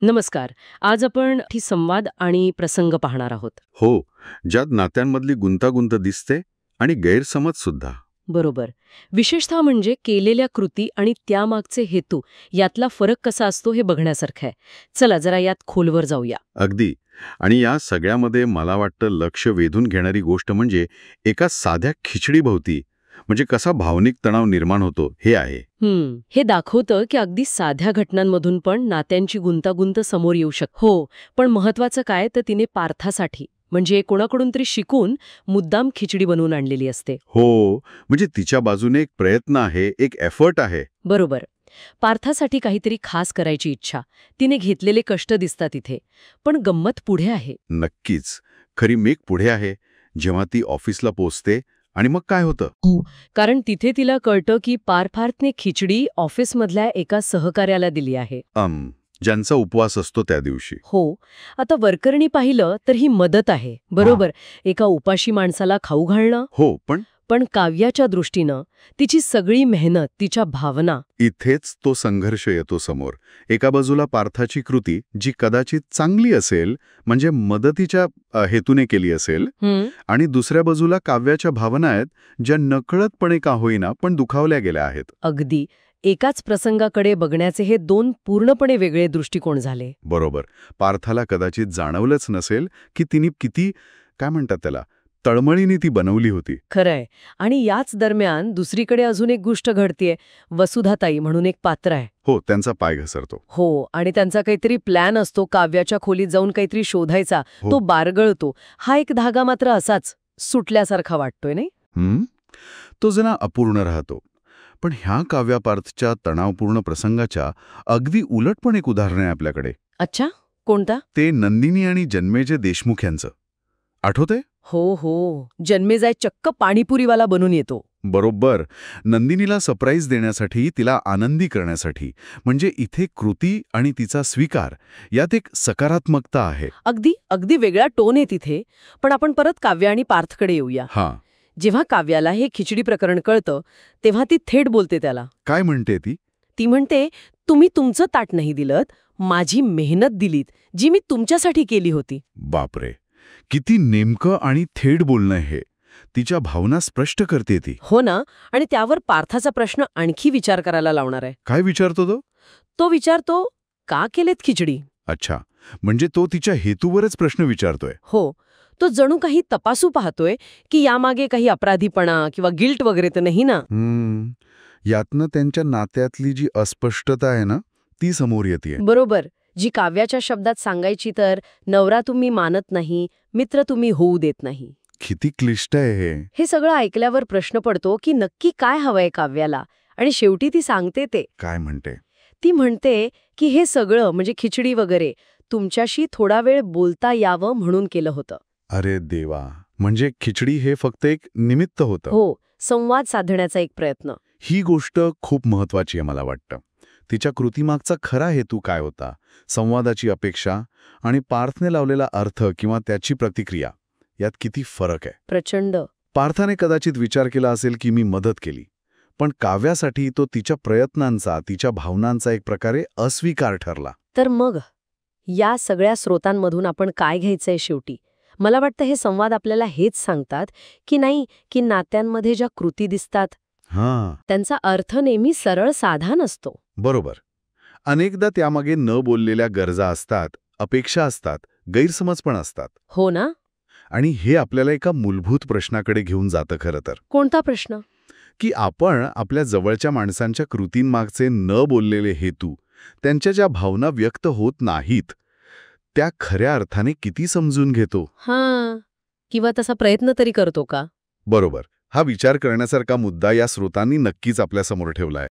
नमस्कार. आज आपण संवाद आणि प्रसंग पाहणार आहोत. हो, ज्यात नात्यांमधली गुंतागुंत दिसते आणि गैरसमज सुद्धा. बरोबर. विशेषतः म्हणजे केलेल्या कृती आणि त्यामागचे हेतू यातला फरक कसा असतो हे बघण्यासारखं आहे. चला जरा यात खोलवर जाऊया. अगदी. आणि या सगळ्यामध्ये मला वाटतं लक्ष वेधून घेणारी गोष्ट म्हणजे एका साध्या खिचडीभोवती म्हणजे कसा भावनिक तणाव निर्माण होतो हे आहे. हे दाखवतं की अगदी साध्या घटनांमधून पण नात्यांची गुंतागुंत समोर येऊ शकते. हो, पण महत्वाचं काय तर तिने पार्थासाठी म्हणजे कोणाकडून तरी शिकून मुद्दाम खिचडी बनवून आणलेली असते. हो, म्हणजे तिच्या बाजूने एक प्रयत्न आहे, एक एफर्ट आहे. बरोबर. पार्थासाठी काहीतरी खास करायची इच्छा, तिने घेतलेले कष्ट दिसतात इथे. पण गंमत पुढे आहे. नक्कीच. खरी मेघ पुढे आहे, जेव्हा ती ऑफिसला पोचते आणि मग काय होतं? कारण तिथे तिला कळतं की पार्थने खिचडी ऑफिसमधल्या एका सहकार्याला दिली आहे. ज्यांचा उपवास असतो त्या दिवशी. हो. आता वरकरणी पाहिलं तर ही मदत आहे, बरोबर. एका उपाशी माणसाला खाऊ घालणं. हो, पण काव्याच्या दृष्टीनं तिची सगळी मेहनत, तिच्या भावना. इथेच तो संघर्ष येतो समोर. एका बाजूला पार्थाची कृती जी कदाचित चांगली असेल, म्हणजे मदतीच्या हेतूने केली असेल, आणि दुसऱ्या बाजूला काव्याच्या भावना आहेत ज्या नकळतपणे का होईना पण दुखावल्या गेल्या आहेत. अगदी. एकाच प्रसंगाकडे बघण्याचे हे दोन पूर्णपणे वेगळे दृष्टिकोन झाले. बरोबर. पार्थाला कदाचित जाणवलंच नसेल की तिने किती, काय म्हणतात त्याला, तळमळीने ती बनवली होती. खरंय. आणि याच दरम्यान दुसरीकडे अजून एक गोष्ट घडतेय. वसुधाताई म्हणून एक पात्र आहे. हो, त्यांचा पाय घसरतो. हो, आणि त्यांचा काहीतरी प्लॅन असतो काव्याच्या खोलीत जाऊन काहीतरी शोधायचा. तो बारगळतो. हा एक धागा मात्र असाच सुटल्यासारखा वाटतोय, नाही? तो जरा अपूर्ण राहतो. पण ह्या काव्यापार्थच्या तणावपूर्ण प्रसंगाच्या अगदी उलट पण एक उदाहरण आहे आपल्याकडे. अच्छा, कोणता? ते नंदिनी आणि जन्मेजय देशमुख यांचं. आठवतंय? हो. जन्मेजय चक्क पाणीपुरीवाला बनून येतो. बरोबर. नंदिनीला सरप्राईज देण्यासाठी, तिला आनंदी करण्यासाठी. म्हणजे इथे कृती आणि तिचा स्वीकार यात एक सकारात्मकता आहे. अगदी वेगळा टोन आहे तिथे. पण आपण परत काव्य आणि पार्थकडे येऊया. जेव्हा काव्याला हे खिचडी प्रकरण कळतं तेव्हा ती थेट बोलते त्याला. काय म्हणते ती? ती म्हणते, तुम्ही तुमचं ताट नाही दिलत, माझी मेहनत दिलीत जी मी तुमच्यासाठी केली होती. बापरे, किती नेमकं आणि थेट बोलणं हे. तिच्या भावना स्पष्ट करते ती. हो ना. आणि त्यावर पार्थाचा प्रश्न आणखी विचार करायला लावणार आहे. काय विचारतो तो? तो विचारतो, का केलेत खिचडी? अच्छा, म्हणजे तो तिच्या हेतूवरच प्रश्न विचारतोय. हो. तो जणू काही तपासू पाहतोय की यामागे काही अपराधीपणा किंवा गिल्ट वगैरे तर नाही ना. यातनं त्यांच्या नात्यातली जी अस्पष्टता आहे ना, ती समोर येते. बरोबर. जी काव्याच्या शब्दात सांगायची तर, नवरा तुम्ही मानत नाही, मित्र तुम्ही होऊ देत नाही. किती क्लिष्ट आहे हे. हे सगळं ऐकल्यावर प्रश्न पडतो की नक्की काय हवंय काव्याला. आणि शेवटी ती सांगते ते. काय म्हणते? ती म्हणते की हे सगळं म्हणजे खिचडी वगैरे तुमच्याशी थोडा वेळ बोलता यावं म्हणून केलं होतं. अरे देवा, म्हणजे खिचडी हे फक्त एक निमित्त होतं. हो, संवाद साधण्याचा एक प्रयत्न. ही गोष्ट खूप महत्वाची आहे मला वाटतं. तिच्या कृतीमागचा खरा हेतू काय होता, संवादाची अपेक्षा आणि पार्थने लावलेला अर्थ किंवा त्याची प्रतिक्रिया यात किती फरक आहे. प्रचंड. पार्थाने कदाचित विचार केला असेल की मी मदत केली, पण काव्यासाठी तो तिच्या प्रयत्नांचा, तिच्या भावनांचा एक प्रकारे अस्वीकार ठरला. तर मग या सगळ्या स्रोतांमधून आपण काय घ्यायचंय शेवटी? मला वाटतं हे संवाद आपल्याला हेच सांगतात की नाही की नात्यांमध्ये ज्या कृती दिसतात त्यांचा अर्थ नेहमी सरळ साधा नसतो. बरोबर. अनेकदा त्यामागे न बोललेल्या गरजा असतात, अपेक्षा असतात, गैरसमज पण असतात. हो ना. आणि हे आपल्याला एका मूलभूत प्रश्नाकडे घेऊन जातं खरं तर. कोणता प्रश्न? की आपण आपल्या जवळच्या माणसांच्या कृतींमागचे न बोललेले हेतू, त्यांच्या ज्या भावना व्यक्त होत नाहीत त्या खऱ्या अर्थाने किती समजून घेतो. किंवा तसा प्रयत्न तरी करतो का? बरोबर. हा विचार करण्यासारखा मुद्दा या स्रोतांनी नक्कीच आपल्यासमोर ठेवलाय.